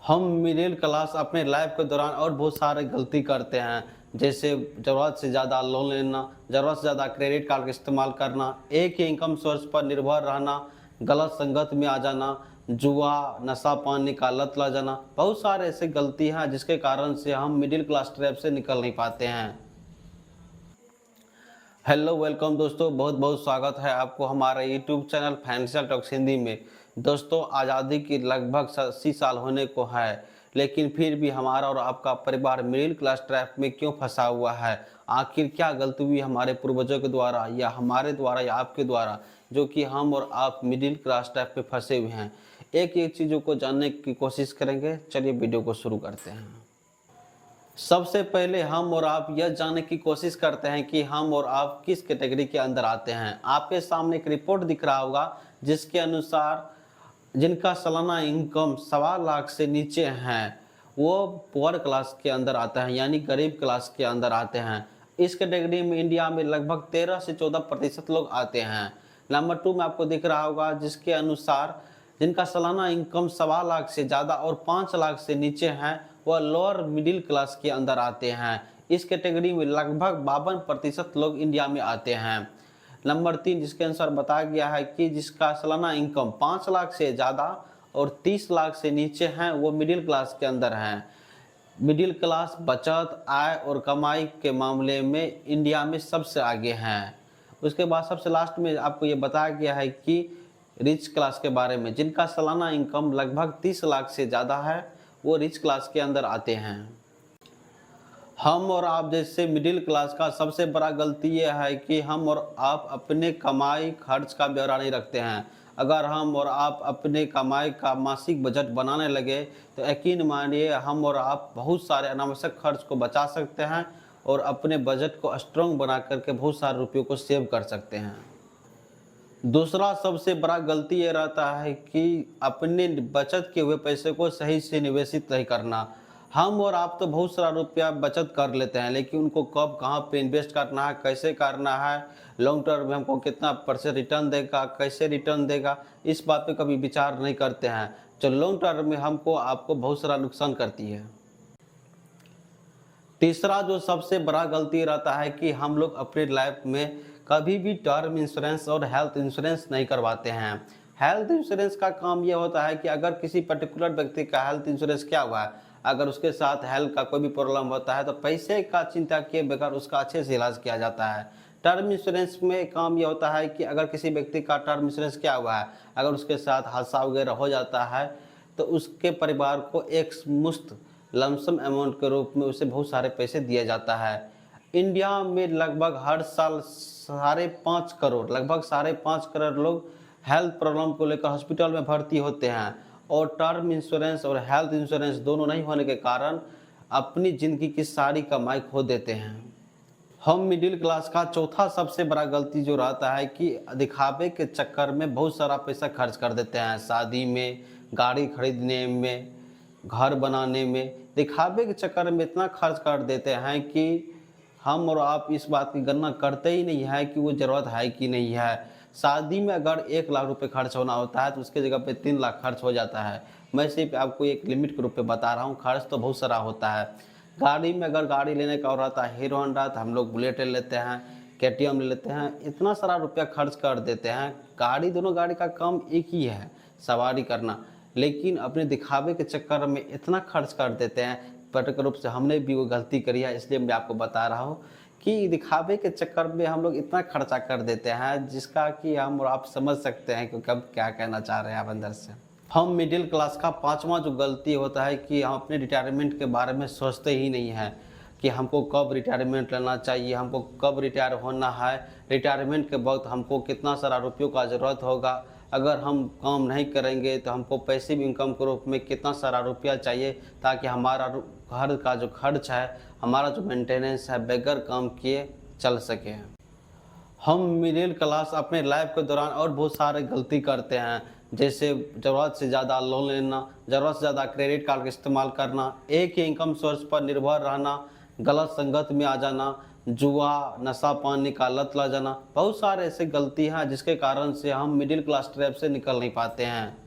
हम middle class अपने life के दौरान और बहुत सारे गलती करते हैं, जैसे ज़रूरत से ज़्यादा लोन लेना, ज़रूरत से ज़्यादा क्रेडिट कार्ड का इस्तेमाल करना, एक ही इनकम सोर्स पर निर्भर रहना, गलत संगत में आ जाना, जुआ नशा पानी का लत लग जाना। बहुत सारे ऐसे गलती हैं जिसके कारण से हम मिडिल क्लास ट्रैप से निकल नहीं पाते हैं। हेलो वेलकम दोस्तों, बहुत बहुत स्वागत है आपको हमारे YouTube channel financial talks Hindi में। दोस्तों, आज़ादी की लगभग 80 साल होने को है, लेकिन फिर भी हमारा और आपका परिवार मिडिल क्लास ट्रैप में क्यों फंसा हुआ है? आखिर क्या गलती हुई हमारे पूर्वजों के द्वारा या हमारे द्वारा या आपके द्वारा, जो कि हम और आप मिडिल क्लास ट्रैप में फंसे हुए हैं? एक एक चीज़ों को जानने की कोशिश करेंगे। चलिए वीडियो को शुरू करते हैं। सबसे पहले हम और आप यह जानने की कोशिश करते हैं कि हम और आप किस कैटेगरी के अंदर आते हैं। आपके सामने एक रिपोर्ट दिख रहा होगा जिसके अनुसार जिनका सालाना इनकम 1.25 लाख से नीचे हैं वो पुअर क्लास के अंदर आते हैं, यानी गरीब क्लास के अंदर आते हैं। इस कैटेगरी में इंडिया में लगभग 13 से 14% लोग आते हैं। नंबर 2 में आपको दिख रहा होगा जिसके अनुसार जिनका सालाना इनकम 1.25 लाख से ज़्यादा और 5 लाख से नीचे हैं वह लोअर मिडिल क्लास के अंदर आते हैं। इस कैटेगरी में लगभग 52% लोग इंडिया में आते हैं। नंबर 3 जिसके अनुसार बताया गया है कि जिसका सालाना इनकम 5 लाख से ज़्यादा और 30 लाख से नीचे हैं वो मिडिल क्लास के अंदर हैं। मिडिल क्लास बचत, आय और कमाई के मामले में इंडिया में सबसे आगे हैं। उसके बाद सबसे लास्ट में आपको ये बताया गया है कि रिच क्लास के बारे में, जिनका सालाना इनकम लगभग 30 लाख से ज़्यादा है वो रिच क्लास के अंदर आते हैं। हम और आप जैसे मिडिल क्लास का सबसे बड़ा गलती ये है कि हम और आप अपने कमाई खर्च का ब्यौरा नहीं रखते हैं। अगर हम और आप अपने कमाई का मासिक बजट बनाने लगे तो यकीन मानिए हम और आप बहुत सारे अनावश्यक खर्च को बचा सकते हैं और अपने बजट को स्ट्रॉन्ग बना करके बहुत सारे रुपयों को सेव कर सकते हैं। दूसरा सबसे बड़ा गलती ये रहता है कि अपने बचत किए हुए पैसे को सही से निवेशित नहीं करना। हम और आप तो बहुत सारा रुपया बचत कर लेते हैं, लेकिन उनको कब कहाँ पे इन्वेस्ट करना है, कैसे करना है, लॉन्ग टर्म में हमको कितना % रिटर्न देगा, कैसे रिटर्न देगा, इस बात पे कभी विचार नहीं करते हैं, जो लॉन्ग टर्म में हमको आपको बहुत सारा नुकसान करती है। तीसरा जो सबसे बड़ा गलती रहता है कि हम लोग अपनी लाइफ में कभी भी टर्म इंश्योरेंस और हेल्थ इंश्योरेंस नहीं करवाते हैं। हेल्थ इंश्योरेंस का काम यह होता है कि अगर किसी पर्टिकुलर व्यक्ति का हेल्थ इंश्योरेंस किया हुआ है, अगर उसके साथ हेल्थ का कोई भी प्रॉब्लम होता है तो पैसे का चिंता किए बगैर उसका अच्छे से इलाज किया जाता है। टर्म इंश्योरेंस में काम यह होता है कि अगर किसी व्यक्ति का टर्म इंश्योरेंस किया हुआ है, अगर उसके साथ हादसा वगैरह हो जाता है तो उसके परिवार को एक मुश्त लमसम अमाउंट के रूप में उसे बहुत सारे पैसे दिया जाता है। इंडिया में लगभग हर साल 5.5 करोड़ लगभग 5.5 करोड़ लोग हेल्थ प्रॉब्लम को लेकर हॉस्पिटल में भर्ती होते हैं और टर्म इंश्योरेंस और हेल्थ इंश्योरेंस दोनों नहीं होने के कारण अपनी ज़िंदगी की सारी कमाई खो देते हैं। हम मिडिल क्लास का चौथा सबसे बड़ा गलती जो रहता है कि दिखावे के चक्कर में बहुत सारा पैसा खर्च कर देते हैं। शादी में, गाड़ी खरीदने में, घर बनाने में, दिखावे के चक्कर में इतना खर्च कर देते हैं कि हम और आप इस बात की गणना करते ही नहीं है कि वो ज़रूरत है कि नहीं है। शादी में अगर 1 लाख रुपए खर्च होना होता है तो उसके जगह पे 3 लाख खर्च हो जाता है। मैं सिर्फ आपको एक लिमिट के रूप में बता रहा हूँ, खर्च तो बहुत सारा होता है। गाड़ी में अगर गाड़ी लेने का हो रहा था हीरो होंडा तो हम लोग बुलेट ले लेते हैं, KTM ले लेते हैं, इतना सारा रुपया खर्च कर देते हैं। दोनों गाड़ी का काम एक ही है, सवारी करना, लेकिन अपने दिखावे के चक्कर में इतना खर्च कर देते हैं। पर्टिकुलर रूप से हमने भी वो गलती करी है, इसलिए मैं आपको बता रहा हूँ कि दिखावे के चक्कर में हम लोग इतना खर्चा कर देते हैं जिसका कि हम और आप समझ सकते हैं कि कब क्या कहना चाह रहे हैं आप अंदर से। हम मिडिल क्लास का 5वां जो गलती होता है कि हम अपने रिटायरमेंट के बारे में सोचते ही नहीं हैं कि हमको कब रिटायरमेंट लेना चाहिए, हमको कब रिटायर होना है, रिटायरमेंट के वक्त हमको कितना सारा रुपयों का ज़रूरत होगा, अगर हम काम नहीं करेंगे तो हमको पैसिव इनकम के रूप में कितना सारा रुपया चाहिए ताकि हमारा घर का जो खर्च है, हमारा जो मेंटेनेंस है, बगैर काम किए चल सके। हम मिडिल क्लास अपने लाइफ के दौरान और बहुत सारे गलती करते हैं, जैसे ज़रूरत से ज़्यादा लोन लेना, ज़रूरत से ज़्यादा क्रेडिट कार्ड का इस्तेमाल करना, एक ही इनकम सोर्स पर निर्भर रहना, गलत संगत में आ जाना, जुआ नशा पानी का लत लग जाना। बहुत सारे ऐसे गलती हैं जिसके कारण से हम मिडिल क्लास ट्रैप से निकल नहीं पाते हैं।